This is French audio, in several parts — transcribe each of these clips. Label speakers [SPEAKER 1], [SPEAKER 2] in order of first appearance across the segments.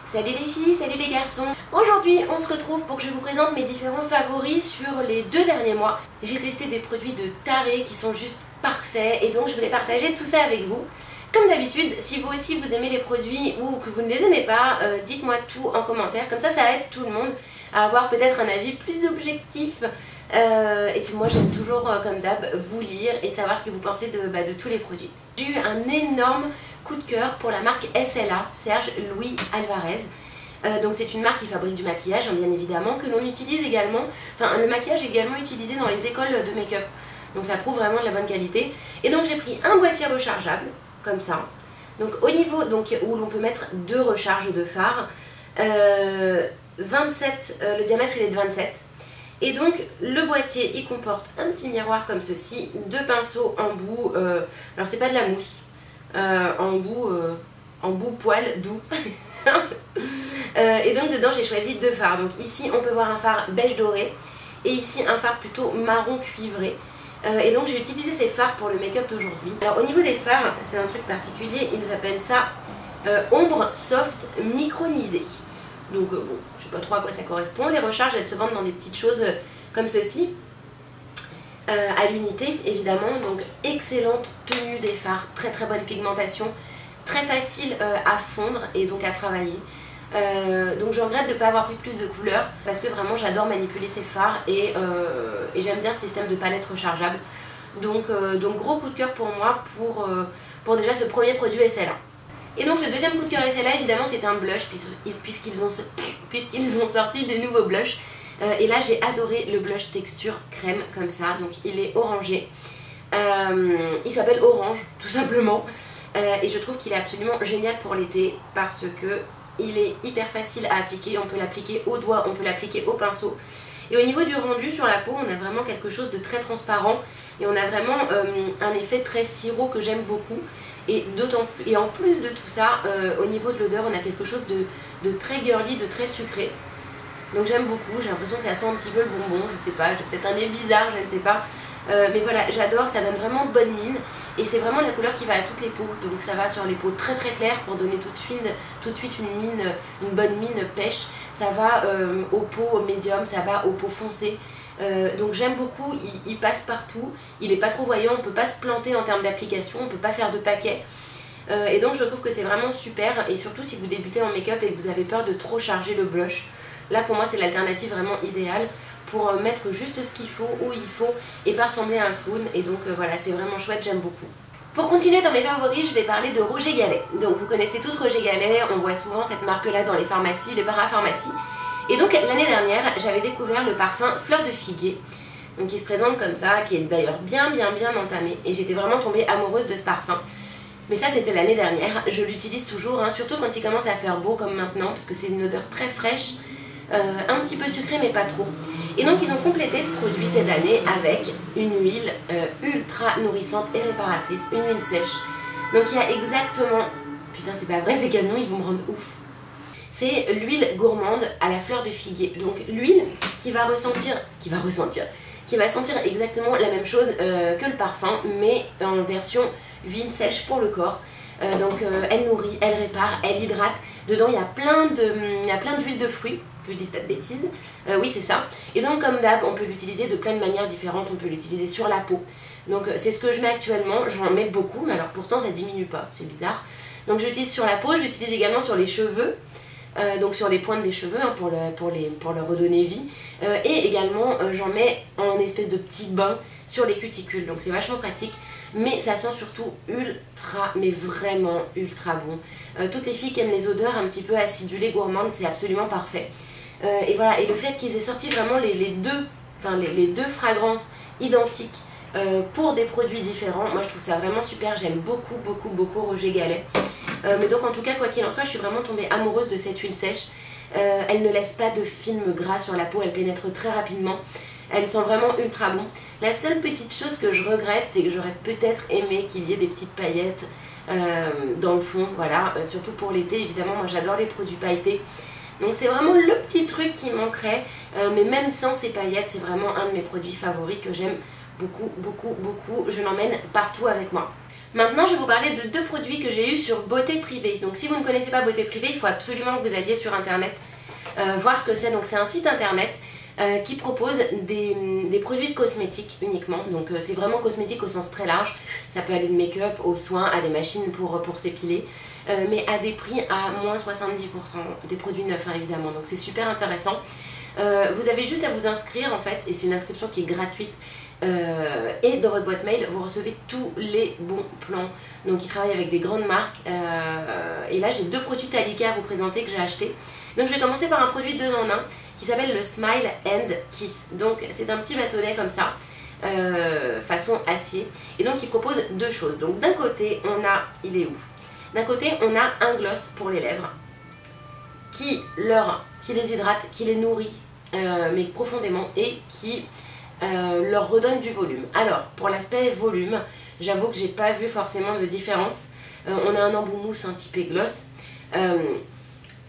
[SPEAKER 1] Salut les filles, salut les garçons. Aujourd'hui on se retrouve pour que je vous présente mes différents favoris sur les 2 derniers mois. J'ai testé des produits de taré qui sont juste parfaits et donc je voulais partager tout ça avec vous. Comme d'habitude, si vous aussi vous aimez les produits ou que vous ne les aimez pas, dites-moi tout en commentaire, comme ça aide tout le monde à avoir peut-être un avis plus objectif. Et puis moi j'aime toujours comme d'hab vous lire et savoir ce que vous pensez de tous les produits. J'ai eu un énorme coup de cœur pour la marque SLA, Serge Louis Alvarez. Donc c'est une marque qui fabrique du maquillage, hein, bien évidemment, que l'on utilise également, enfin le maquillage est également utilisé dans les écoles de make-up. Donc ça prouve vraiment de la bonne qualité. Et donc j'ai pris un boîtier rechargeable, comme ça. Donc au niveau où l'on peut mettre 2 recharges de fard, 27, le diamètre il est de 27. Et donc le boîtier il comporte un petit miroir comme ceci, 2 pinceaux en bout, alors c'est pas de la mousse, en bout poil doux. Et donc dedans j'ai choisi 2 fards. Donc ici on peut voir un fard beige doré et ici un fard plutôt marron cuivré. Et donc j'ai utilisé ces fards pour le make-up d'aujourd'hui. Alors au niveau des fards, c'est un truc particulier, ils appellent ça ombre soft micronisée. Donc bon, je sais pas trop à quoi ça correspond. Les recharges elles se vendent dans des petites choses comme ceci, à l'unité évidemment. Donc excellente tenue des fards, très très bonne pigmentation, très facile à fondre et donc à travailler. Donc je regrette de ne pas avoir pris plus de couleurs parce que vraiment j'adore manipuler ces fards et j'aime bien ce système de palette rechargeable. Donc gros coup de cœur pour moi pour déjà ce premier produit SLA. Et donc le deuxième coup de cœur SLA évidemment c'est un blush puisqu'ils ont sorti des nouveaux blushs. Et là j'ai adoré le blush texture crème comme ça, donc il est orangé. Il s'appelle Orange tout simplement. Et je trouve qu'il est absolument génial pour l'été parce que il est hyper facile à appliquer, on peut l'appliquer au doigt, on peut l'appliquer au pinceau. Et au niveau du rendu sur la peau, on a vraiment quelque chose de très transparent et on a vraiment un effet très sirop que j'aime beaucoup. Et en plus de tout ça, au niveau de l'odeur, on a quelque chose de très girly, de très sucré. Donc j'aime beaucoup, j'ai l'impression que ça sent un petit peu le bonbon, je sais pas, j'ai peut-être un nez bizarre, je ne sais pas. Mais voilà, j'adore, ça donne vraiment bonne mine et c'est vraiment la couleur qui va à toutes les peaux. Donc ça va sur les peaux très très claires pour donner tout de suite une bonne mine pêche. Ça va aux peaux médium, ça va aux peaux foncées. Donc j'aime beaucoup, il passe partout, il n'est pas trop voyant, on ne peut pas se planter en termes d'application, on ne peut pas faire de paquet. Et donc je trouve que c'est vraiment super, et surtout si vous débutez en make-up et que vous avez peur de trop charger le blush. Là pour moi c'est l'alternative vraiment idéale pour mettre juste ce qu'il faut, où il faut, et pas ressembler à un clown. Et donc voilà, c'est vraiment chouette, j'aime beaucoup. Pour continuer dans mes favoris, je vais parler de Roger Gallet. Donc vous connaissez toutes Roger Gallet, on voit souvent cette marque-là dans les pharmacies, les parapharmacies. Et donc l'année dernière, j'avais découvert le parfum Fleur de Figuier, donc qui se présente comme ça, qui est d'ailleurs bien entamé. Et j'étais vraiment tombée amoureuse de ce parfum. Mais ça c'était l'année dernière, je l'utilise toujours, hein, surtout quand il commence à faire beau comme maintenant, parce que c'est une odeur très fraîche. Un petit peu sucré mais pas trop. Et donc ils ont complété ce produit cette année avec une huile ultra nourrissante et réparatrice, une huile sèche. Donc il y a exactement, putain c'est pas vrai, c'est quel nom, ils vont me rendre ouf. C'est l'huile gourmande à la fleur de figuier. Donc l'huile qui va sentir exactement la même chose que le parfum, mais en version huile sèche pour le corps. Donc elle nourrit, elle répare, elle hydrate. Dedans il y a plein d'huiles de fruits, que je dise pas de bêtises, oui c'est ça. Et donc comme d'hab on peut l'utiliser de plein de manières différentes, on peut l'utiliser sur la peau. Donc c'est ce que je mets actuellement, j'en mets beaucoup mais alors pourtant ça diminue pas, c'est bizarre. Donc j'utilise sur la peau, je l'utilise également sur les cheveux, donc sur les pointes des cheveux hein, pour leur redonner vie. Et également j'en mets en espèce de petit bain sur les cuticules, donc c'est vachement pratique. Mais ça sent surtout ultra, mais vraiment ultra bon. Toutes les filles qui aiment les odeurs un petit peu acidulées, gourmandes, c'est absolument parfait. Et voilà, et le fait qu'ils aient sorti vraiment les deux fragrances identiques pour des produits différents, moi je trouve ça vraiment super. J'aime beaucoup Roger Gallet. Mais donc en tout cas, quoi qu'il en soit, je suis vraiment tombée amoureuse de cette huile sèche. Elle ne laisse pas de film gras sur la peau, elle pénètre très rapidement. Elle sent vraiment ultra bon. La seule petite chose que je regrette, c'est que j'aurais peut-être aimé qu'il y ait des petites paillettes dans le fond, voilà, surtout pour l'été évidemment, moi j'adore les produits pailletés. Donc c'est vraiment le petit truc qui manquerait, mais même sans ces paillettes, c'est vraiment un de mes produits favoris que j'aime beaucoup, je l'emmène partout avec moi. Maintenant je vais vous parler de deux produits que j'ai eu sur Beauté Privée. Donc si vous ne connaissez pas Beauté Privée, il faut absolument que vous alliez sur internet voir ce que c'est. Donc c'est un site internet qui propose des produits de cosmétiques uniquement. Donc c'est vraiment cosmétique au sens très large. Ça peut aller de make-up aux soins, à des machines pour s'épiler, mais à des prix à moins 70%, des produits neufs hein, évidemment. Donc c'est super intéressant. Vous avez juste à vous inscrire en fait, et c'est une inscription qui est gratuite. Et dans votre boîte mail vous recevez tous les bons plans. Donc ils travaillent avec des grandes marques et là j'ai deux produits Talika à vous présenter que j'ai acheté. Donc je vais commencer par un produit 2 en 1 qui s'appelle le Smile and Kiss. Donc c'est un petit bâtonnet comme ça façon acier, et donc il propose deux choses. Donc d'un côté on a, il est où? D'un côté on a un gloss pour les lèvres qui les hydrate, qui les nourrit mais profondément, et qui leur redonne du volume. Alors pour l'aspect volume, j'avoue que j'ai pas vu forcément de différence. On a un embout mousse un typé gloss.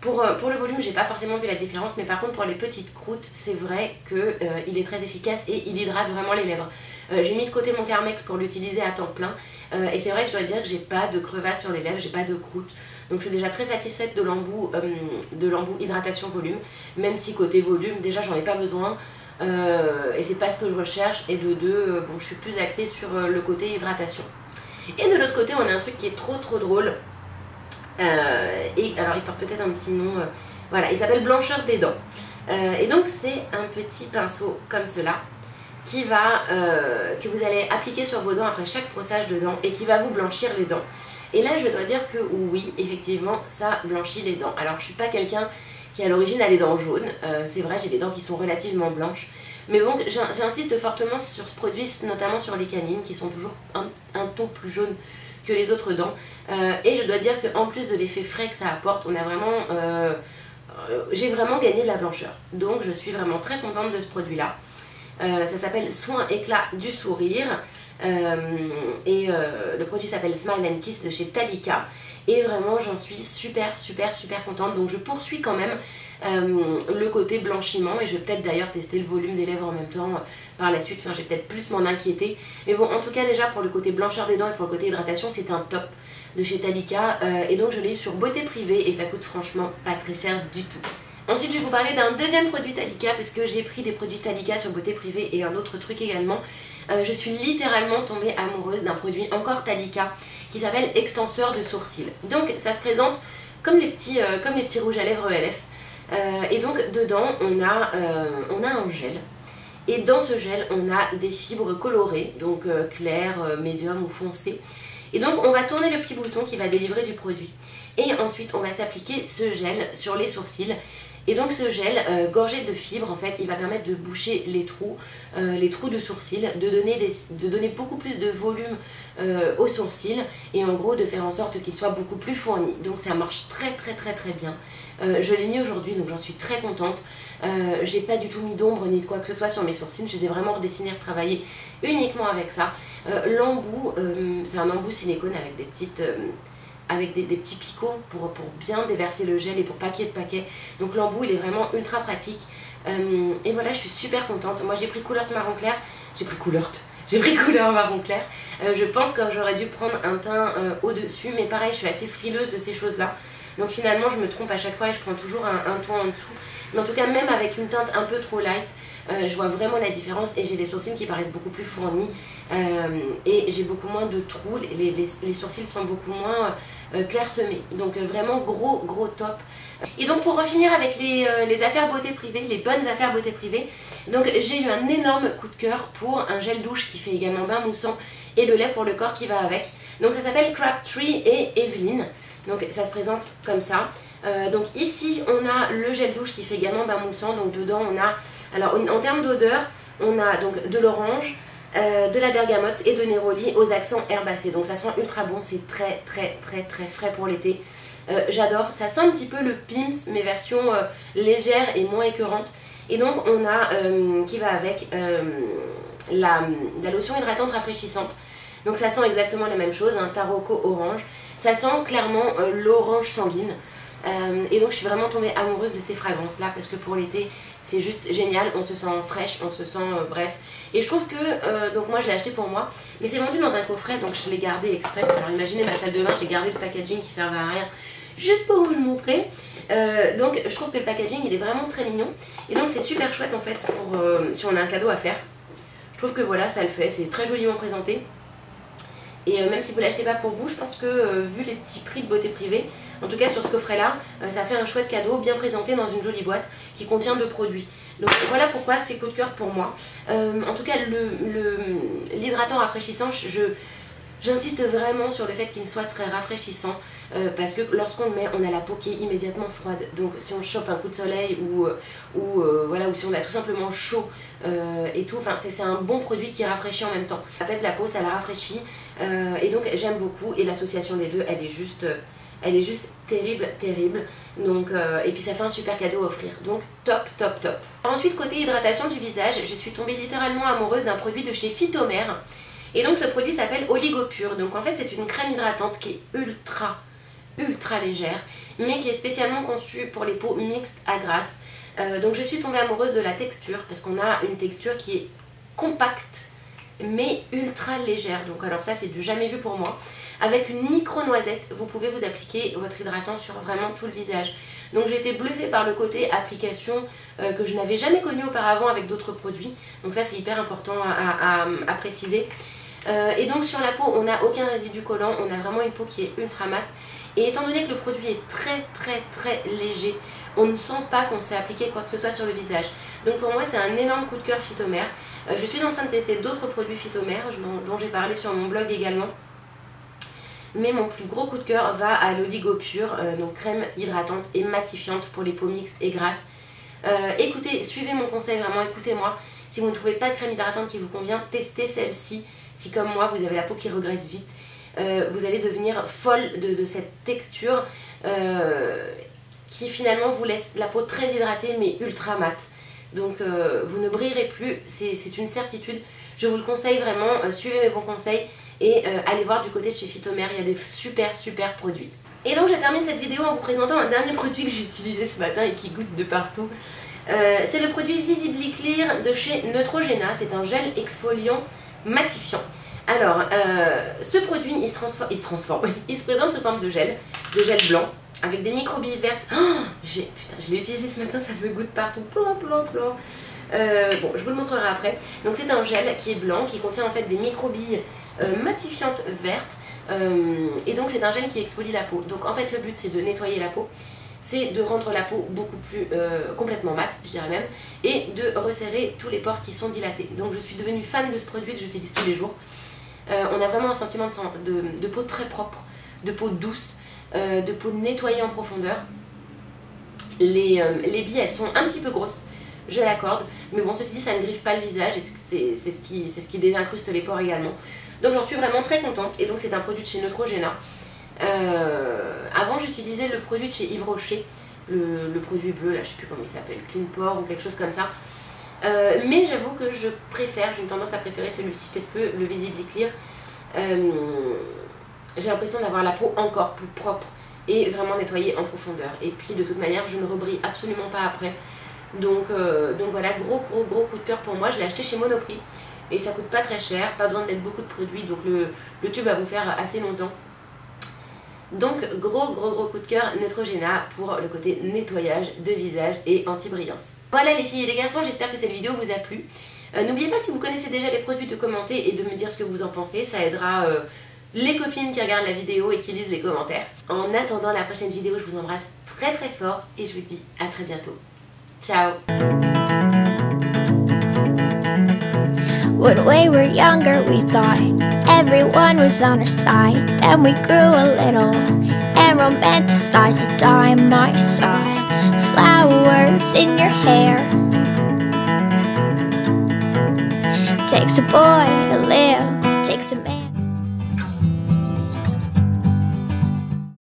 [SPEAKER 1] Pour le volume, j'ai pas forcément vu la différence, mais par contre pour les petites croûtes, c'est vrai qu'il est très efficace et il hydrate vraiment les lèvres. J'ai mis de côté mon Carmex pour l'utiliser à temps plein, et c'est vrai que je dois dire que j'ai pas de crevasse sur les lèvres, j'ai pas de croûte. Donc je suis déjà très satisfaite de l'embout hydratation volume, même si côté volume, déjà j'en ai pas besoin. Et c'est pas ce que je recherche, et de deux, bon, je suis plus axée sur le côté hydratation. Et de l'autre côté on a un truc qui est trop drôle, et alors il porte peut-être un petit nom, voilà, il s'appelle blancheur des dents, et donc c'est un petit pinceau comme cela qui va, que vous allez appliquer sur vos dents après chaque brossage de dents, et qui va vous blanchir les dents. Et là je dois dire que oui, effectivement ça blanchit les dents. Alors je suis pas quelqu'un qui à l'origine a les dents jaunes, c'est vrai, j'ai des dents qui sont relativement blanches, mais bon, j'insiste fortement sur ce produit, notamment sur les canines qui sont toujours un ton plus jaune que les autres dents, et je dois dire qu'en plus de l'effet frais que ça apporte, on a vraiment, j'ai vraiment gagné de la blancheur. Donc je suis vraiment très contente de ce produit là. Ça s'appelle Soin Éclat du Sourire, et le produit s'appelle Smile and Kiss de chez Talika, et vraiment j'en suis super contente. Donc je poursuis quand même le côté blanchiment, et je vais peut-être d'ailleurs tester le volume des lèvres en même temps par la suite. Enfin, je vais peut-être plus m'en inquiéter, mais bon, en tout cas déjà pour le côté blancheur des dents et pour le côté hydratation, c'est un top de chez Talika, et donc je l'ai eu sur Beauté Privée et ça coûte franchement pas très cher du tout. Ensuite je vais vous parler d'un deuxième produit Talika, parce que j'ai pris des produits Talika sur Beauté Privée et un autre truc également. Je suis littéralement tombée amoureuse d'un produit encore Talika qui s'appelle extenseur de sourcils. Donc ça se présente comme les petits rouges à lèvres ELF, et donc dedans on a un gel, et dans ce gel on a des fibres colorées, donc claires, médium ou foncées, et donc on va tourner le petit bouton qui va délivrer du produit, et ensuite on va s'appliquer ce gel sur les sourcils. Et donc ce gel gorgé de fibres, en fait, il va permettre de boucher les trous de sourcils, de donner beaucoup plus de volume aux sourcils, et en gros de faire en sorte qu'ils soient beaucoup plus fournis. Donc ça marche très bien. Je l'ai mis aujourd'hui, donc j'en suis très contente. J'ai pas du tout mis d'ombre ni de quoi que ce soit sur mes sourcils, je les ai vraiment redessinés, retravaillés uniquement avec ça. L'embout, c'est un embout silicone avec des petites... avec des petits picots pour bien déverser le gel et pour pas qu'il y ait de paquets. Donc l'embout il est vraiment ultra pratique, et voilà, je suis super contente. Moi j'ai pris couleur marron clair, j'ai pris couleur marron clair. Je pense que j'aurais dû prendre un teint au dessus, mais pareil, je suis assez frileuse de ces choses là, donc finalement je me trompe à chaque fois et je prends toujours un ton en dessous. Mais en tout cas, même avec une teinte un peu trop light, je vois vraiment la différence, et j'ai des sourcils qui paraissent beaucoup plus fournis, et j'ai beaucoup moins de trous, les sourcils sont beaucoup moins clairsemés, donc vraiment gros top. Et donc pour refinir avec les affaires beauté privée, les bonnes affaires beauté privée, donc j'ai eu un énorme coup de cœur pour un gel douche qui fait également bain moussant, et le lait pour le corps qui va avec. Donc ça s'appelle Crabtree et Evelyn, donc ça se présente comme ça. Donc ici on a le gel douche qui fait également bain moussant, donc dedans on a, alors en termes d'odeur, on a donc de l'orange, de la bergamote et de néroli aux accents herbacés. Donc ça sent ultra bon, c'est très frais pour l'été. J'adore, ça sent un petit peu le Pims mais version légère et moins écœurante. Et donc on a qui va avec la lotion hydratante rafraîchissante. Donc ça sent exactement la même chose, un tarocco orange. Ça sent clairement l'orange sanguine. Et donc je suis vraiment tombée amoureuse de ces fragrances là parce que pour l'été c'est juste génial, on se sent fraîche, on se sent bref. Et je trouve que, donc moi je l'ai acheté pour moi, mais c'est vendu dans un coffret donc je l'ai gardé exprès. Alors imaginez ma salle de bain, j'ai gardé le packaging qui servait à rien juste pour vous le montrer. Donc je trouve que le packaging il est vraiment très mignon et donc c'est super chouette en fait pour si on a un cadeau à faire. Je trouve que voilà ça le fait, c'est très joliment présenté. Et même si vous ne l'achetez pas pour vous, je pense que vu les petits prix de beauté privée, en tout cas sur ce coffret là, ça fait un chouette cadeau bien présenté dans une jolie boîte qui contient 2 produits. Donc voilà pourquoi c'est coup de cœur pour moi. En tout cas l'hydratant rafraîchissant, j'insiste vraiment sur le fait qu'il soit très rafraîchissant parce que lorsqu'on le met, on a la peau qui est immédiatement froide. Donc si on chope un coup de soleil voilà, ou si on a tout simplement chaud et tout, c'est un bon produit qui rafraîchit en même temps. Ça apaise la peau, ça la rafraîchit et donc j'aime beaucoup et l'association des deux, elle est juste terrible. Donc, et puis ça fait un super cadeau à offrir. Donc top. Ensuite côté hydratation du visage, je suis tombée littéralement amoureuse d'un produit de chez Phytomère. Et donc ce produit s'appelle Oligopure. Donc en fait c'est une crème hydratante qui est ultra légère, mais qui est spécialement conçue pour les peaux mixtes à grasse. Donc je suis tombée amoureuse de la texture parce qu'on a une texture qui est compacte mais ultra légère. Donc alors ça c'est du jamais vu pour moi. Avec une micro noisette, vous pouvez vous appliquer votre hydratant sur vraiment tout le visage. Donc j'ai été bluffée par le côté application que je n'avais jamais connu auparavant avec d'autres produits. Donc ça c'est hyper important à préciser. Et donc sur la peau on n'a aucun résidu collant, on a vraiment une peau qui est ultra mate. Et étant donné que le produit est très léger, on ne sent pas qu'on s'est appliqué quoi que ce soit sur le visage. Donc pour moi c'est un énorme coup de cœur Phytomère. Je suis en train de tester d'autres produits Phytomère dont j'ai parlé sur mon blog également. Mais mon plus gros coup de cœur va à l'Oligopure, donc crème hydratante et matifiante pour les peaux mixtes et grasses. Écoutez, suivez mon conseil, vraiment écoutez-moi. Si vous ne trouvez pas de crème hydratante qui vous convient, testez celle-ci. Si comme moi vous avez la peau qui regraisse vite, vous allez devenir folle de cette texture qui finalement vous laisse la peau très hydratée mais ultra mate. Donc vous ne brillerez plus, c'est une certitude. Je vous le conseille vraiment, suivez mes bons conseils et allez voir du côté de chez Phytomère, il y a des super produits. Et donc je termine cette vidéo en vous présentant un dernier produit que j'ai utilisé ce matin et qui goûte de partout. C'est le produit Visibly Clear de chez Neutrogena, c'est un gel exfoliant matifiant. Alors, ce produit, il se présente sous forme de gel blanc, avec des microbilles vertes. Oh, je l'ai utilisé ce matin, ça me goûte partout, plan. Bon, je vous le montrerai après. Donc c'est un gel qui est blanc, qui contient en fait des microbilles matifiantes vertes. Et donc c'est un gel qui exfolie la peau. Donc en fait le but c'est de nettoyer la peau, c'est de rendre la peau beaucoup plus complètement mate, je dirais même, et de resserrer tous les pores qui sont dilatés. Donc je suis devenue fan de ce produit que j'utilise tous les jours. On a vraiment un sentiment de peau très propre, de peau douce, de peau nettoyée en profondeur. Les billes elles sont un petit peu grosses, je l'accorde, mais bon ceci dit ça ne griffe pas le visage et c'est ce qui désincruste les pores également. Donc j'en suis vraiment très contente et donc c'est un produit de chez Neutrogena. Avant j'utilisais le produit de chez Yves Rocher, le produit bleu là, je sais plus comment il s'appelle, Clean Pore ou quelque chose comme ça. Mais j'avoue que j'ai une tendance à préférer celui-ci parce que le Visibly Clear, j'ai l'impression d'avoir la peau encore plus propre et vraiment nettoyée en profondeur. Et puis de toute manière je ne rebrille absolument pas après. Donc voilà, gros coup de cœur pour moi. Je l'ai acheté chez Monoprix et ça coûte pas très cher, pas besoin de mettre beaucoup de produits, donc le tube va vous faire assez longtemps. Donc gros coup de cœur Neutrogena pour le côté nettoyage de visage et anti-brillance. Voilà les filles et les garçons, j'espère que cette vidéo vous a plu. N'oubliez pas, si vous connaissez déjà les produits, de commenter et de me dire ce que vous en pensez, ça aidera les copines qui regardent la vidéo et qui lisent les commentaires. En attendant la prochaine vidéo, je vous embrasse très fort et je vous dis à très bientôt. Ciao.
[SPEAKER 2] When we were younger we thought everyone was on our side. Then we grew a little and romanticized the time I saw flowers in your hair. Takes a boy to live, takes a man.